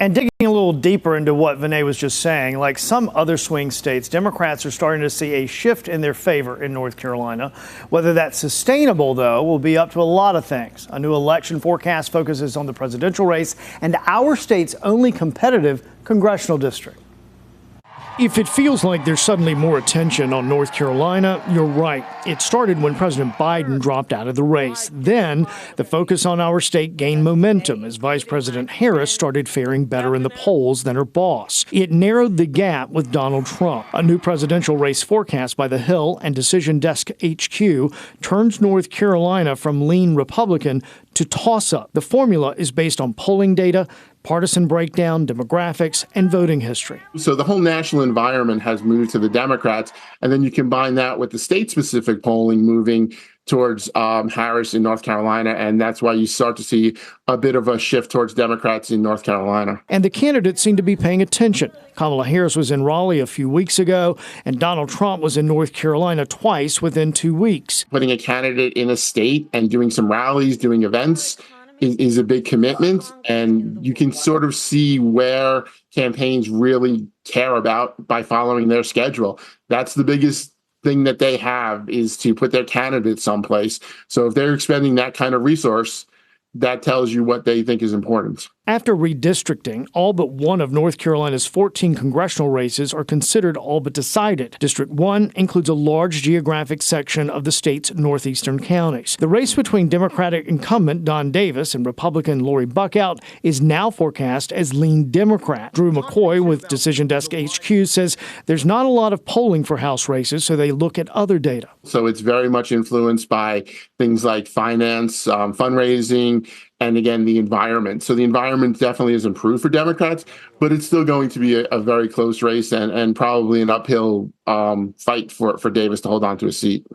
And digging a little deeper into what Vinay was just saying, like some other swing states, Democrats are starting to see a shift in their favor in North Carolina. Whether that's sustainable, though, will be up to a lot of things. A new election forecast focuses on the presidential race and our state's only competitive congressional district. If it feels like there's suddenly more attention on North Carolina, you're right. It started when President Biden dropped out of the race. Then the focus on our state gained momentum as Vice President Harris started faring better in the polls than her boss. It narrowed the gap with Donald Trump. A new presidential race forecast by The Hill and Decision Desk HQ turns North Carolina from lean Republican to toss-up. The formula is based on polling data, partisan breakdown, demographics, and voting history. So the whole national environment has moved to the Democrats, and then you combine that with the state-specific polling moving towards Harris in North Carolina, and that's why you start to see a bit of a shift towards Democrats in North Carolina. And the candidates seem to be paying attention. Kamala Harris was in Raleigh a few weeks ago, and Donald Trump was in North Carolina twice within 2 weeks. Putting a candidate in a state and doing some rallies, doing events, is a big commitment, and you can sort of see where campaigns really care about by following their schedule. That's the biggest thing that they have, is to put their candidates someplace. So if they're expending that kind of resource, that tells you what they think is important. After redistricting, all but one of North Carolina's 14 congressional races are considered all but decided. District 1 includes a large geographic section of the state's northeastern counties. The race between Democratic incumbent Don Davis and Republican Lori Buckout is now forecast as lean Democrat. Drew McCoy with Decision Desk HQ says there's not a lot of polling for House races, so they look at other data. So it's very much influenced by things like finance, fundraising, and again, the environment. So the environment definitely has improved for Democrats, but it's still going to be a very close race and probably an uphill fight for Davis to hold on to a seat.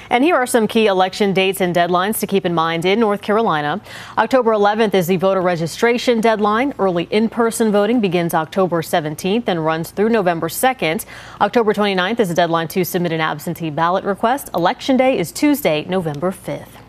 And here are some key election dates and deadlines to keep in mind in North Carolina. October 11th is the voter registration deadline. Early in-person voting begins October 17th and runs through November 2nd. October 29th is the deadline to submit an absentee ballot request. Election day is Tuesday, November 5th.